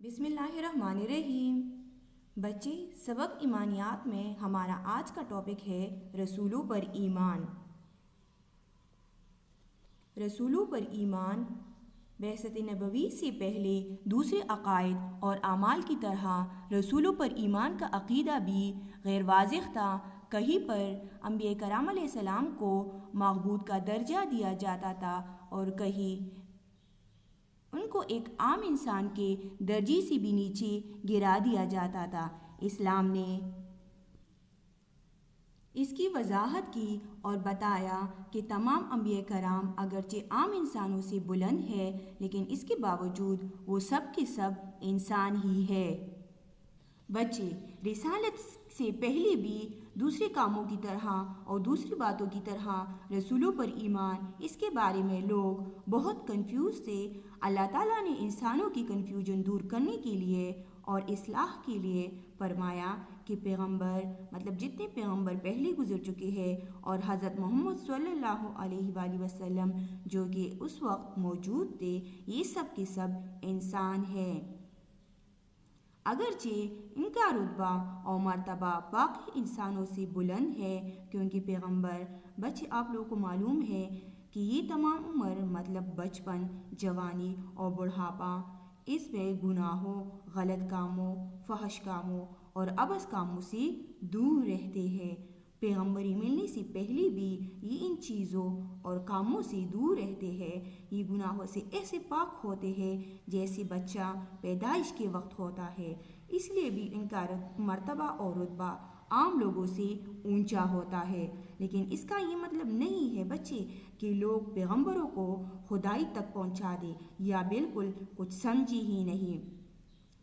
بسم اللہ الرحمن الرحیم۔ بچے، سبق ایمانیات میں ہمارا آج کا ٹاپک ہے رسولوں پر ایمان۔ رسولوں پر ایمان بعثت نبوی سے پہلے دوسرے عقائد اور اعمال کی طرح رسولوں پر ایمان کا عقیدہ بھی غیر واضح تھا۔ کہیں پر انبیاء کرام علیہ السلام کو معبود کا درجہ دیا جاتا تھا اور کہیں ان کو ایک عام انسان کے درجے سے بھی نیچے گرا دیا جاتا تھا۔ اسلام نے اس کی وضاحت کی اور بتایا کہ تمام انبیاء کرام اگرچہ عام انسانوں سے بلند ہے لیکن اس کے باوجود وہ سب کے سب انسان ہی ہے۔ بچے، رسالت سے پہلے بھی دوسرے کاموں کی طرح اور دوسری باتوں کی طرح رسولوں پر ایمان، اس کے بارے میں لوگ بہت کنفیوز تھے۔ اللہ تعالیٰ نے انسانوں کی کنفیوژن دور کرنے کے لیے اور اصلاح کے لیے فرمایا کہ پیغمبر جتنے پیغمبر پہلے گزر چکے ہیں اور حضرت محمد صلی اللہ علیہ وآلہ وسلم جو کہ اس وقت موجود تھے، یہ سب کے سب انسان ہیں۔ اگرچہ ان کا رتبہ اور مرتبہ باقی انسانوں سے بلند ہے، کیونکہ پیغمبر بچے آپ لوگوں کو معلوم ہے کہ یہ تمام عمر بچپن، جوانی اور بڑھاپا، اس میں گناہوں، غلط کاموں، فحش کاموں اور عبث کاموں سے دور رہتے ہیں۔ پیغمبری ملنے سے پہلے بھی یہ ان چیزوں اور کاموں سے دور رہتے ہیں۔ یہ گناہوں سے ایسے پاک ہوتے ہیں جیسے بچہ پیدائش کے وقت ہوتا ہے، اس لیے بھی ان کا مرتبہ اور رتبہ عام لوگوں سے اونچا ہوتا ہے۔ لیکن اس کا یہ مطلب نہیں ہے بچے کہ لوگ پیغمبروں کو خدائی تک پہنچا دیں یا بالکل کچھ سمجھی ہی نہیں،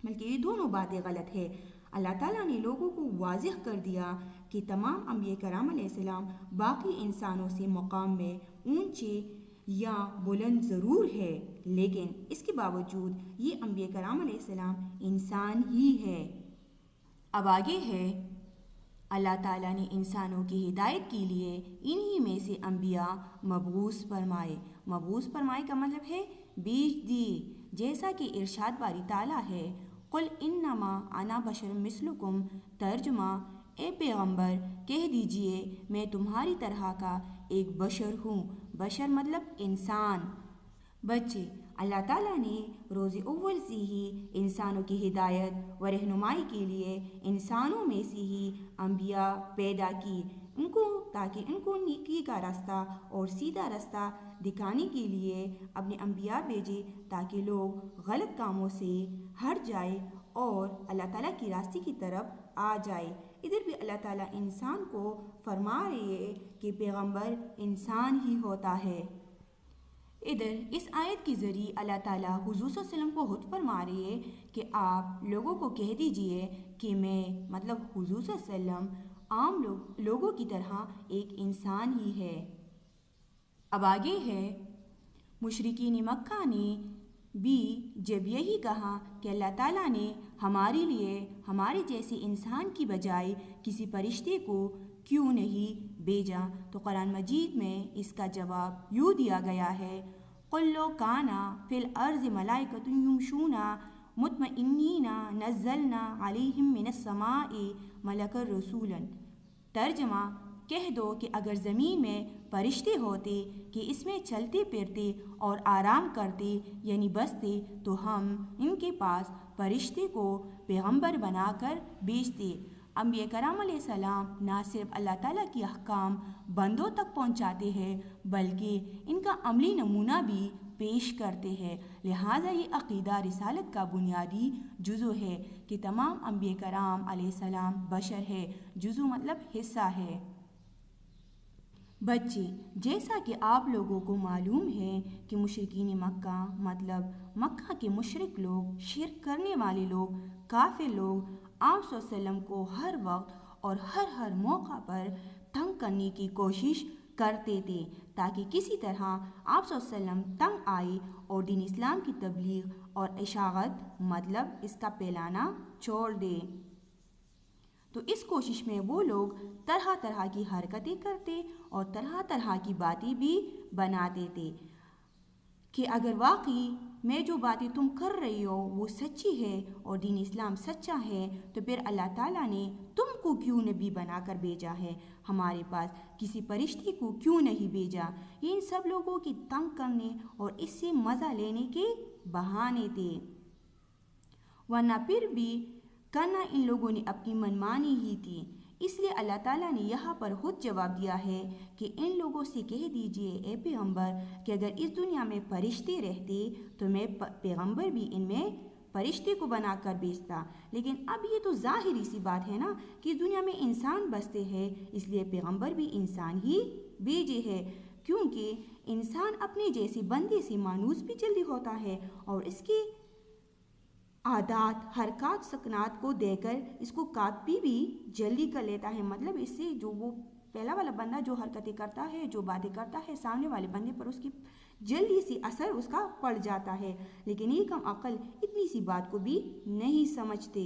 بلکہ یہ دونوں باتیں غلط ہے۔ اللہ تعالیٰ نے لوگوں کو واضح کر دیا کہ تمام انبیاء کرام علیہ السلام باقی انسانوں سے مقام میں اونچے یا بلند ضرور ہے، لیکن اس کے باوجود یہ انبیاء کرام علیہ السلام انسان ہی ہے۔ اب آگے ہے، اللہ تعالیٰ نے انسانوں کی ہدایت کے لیے انہی میں سے انبیاء مبعوث فرمائے۔ مبعوث فرمائے کا مطلب ہے بھیج دیے، جیسا کہ ارشاد باری تعالیٰ ہے، قل انما انا بشر مثلکم۔ ترجمہ، اے پیغمبر کہہ دیجئے میں تمہاری طرح کا ایک بشر ہوں۔ بشر مطلب انسان۔ بچے، اللہ تعالیٰ نے روز اول سے ہی انسانوں کی ہدایت و رہنمائی کے لیے انسانوں میں سے ہی انبیاء پیدا کی، تاکہ ان کو نیکی کا راستہ اور سیدھا راستہ دکھانے کے لیے اپنے انبیاء بھیجے، تاکہ لوگ غلط کاموں سے ہٹ جائے اور اللہ تعالیٰ کی راستے کی طرف آ جائے۔ ادھر بھی اللہ تعالیٰ انسان کو فرما رہے ہیں کہ پیغمبر انسان ہی ہوتا ہے۔ ادھر اس آیت کے ذریعے اللہ تعالیٰ حضور صلی اللہ علیہ وسلم کو خود فرما رہے ہیں کہ آپ لوگوں کو کہہ دیجئے کہ میں حضور صلی اللہ علیہ وسلم عام لوگوں کی طرح ایک انسان ہی ہے۔ اب آگے ہے، مشرکین مکہ نے بھی جب یہی کہا کہ اللہ تعالیٰ نے ہمارے لیے ہمارے جیسے انسان کی بجائے کسی فرشتے کو کیوں نہیں بھیجا، تو قرآن مجید میں اس کا جواب یوں دیا گیا ہے، قُلْ لَوْ كَانَ فِي الْأَرْضِ مَلَائِكَةٌ يَمْشُونَ مُطْمَئِنِّينَ نَزَّلْنَا عَلَيْهِم مِّنَ السَّمَاءِ مَلَكًا رَّسُولًا۔ ترجمہ، کہہ دو کہ اگر زمین میں فرشتے ہوتے کہ اس میں چلتے پھرتے اور آرام کرتے یعنی بستے، تو ہم ان کے پاس فرشتے کو پیغمبر بنا کر بھیجتے۔ انبیاء کرام علیہ السلام نہ صرف اللہ تعالیٰ کی احکام بندوں تک پہنچاتے ہیں بلکہ ان کا عملی نمونہ بھی پیش کرتے ہیں، لہٰذا یہ عقیدہ رسالت کا بنیادی جزو ہے کہ تمام انبیاء کرام علیہ السلام بشر ہے۔ جزو مطلب حصہ ہے۔ بچے، جیسا کہ آپ لوگوں کو معلوم ہے کہ مشرکین مکہ مکہ کے مشرک لوگ، شرک کرنے والے لوگ، کافر لوگ آپ صلی اللہ علیہ وسلم کو ہر وقت اور ہر موقع پر تنگ کرنے کی کوشش کرتے تھے، تاکہ کسی طرح آپ صلی اللہ علیہ وسلم تنگ آئے اور دین اسلام کی تبلیغ اور اشاعت اس کا پھیلانا چھوڑ دے۔ تو اس کوشش میں وہ لوگ طرح کی حرکتیں کرتے اور طرح کی باتیں بھی بناتے تھے کہ اگر واقعی میں جو باتیں تم کر رہی ہو وہ سچی ہے اور دین اسلام سچا ہے تو پھر اللہ تعالیٰ نے تم کو کیوں نبی بنا کر بھیجا ہے، ہمارے پاس کسی فرشتے کو کیوں نہیں بھیجا؟ یہ ان سب لوگوں کی تنگ کرنے اور اس سے مزہ لینے کے بہانے تھے، ورنہ پھر بھی کرنا ان لوگوں نے اپنی منمانی ہی تھی۔ اس لیے اللہ تعالیٰ نے یہاں پر خود جواب دیا ہے کہ ان لوگوں سے کہہ دیجئے اے پیغمبر کہ اگر اس دنیا میں فرشتے رہتے تو میں پیغمبر بھی ان میں فرشتے کو بنا کر بھیجتا، لیکن اب یہ تو ظاہری سی بات ہے نا کہ اس دنیا میں انسان بستے ہیں، اس لیے پیغمبر بھی انسان ہی بھیجے ہے، کیونکہ انسان اپنے جیسے بندے سے مانوس بھی جلدی ہوتا ہے اور اس کے عادات حرکات سکنات کو دے کر اس کو کاپی بھی جلدی کر لیتا ہے، مطلب اس سے جو وہ پہلا والا بندہ جو حرکتیں کرتا ہے جو باتیں کرتا ہے سامنے والے بندے پر اس کی جلدی سی اثر اس کا پڑ جاتا ہے، لیکن یہ کم عقل اتنی سی بات کو بھی نہیں سمجھتے۔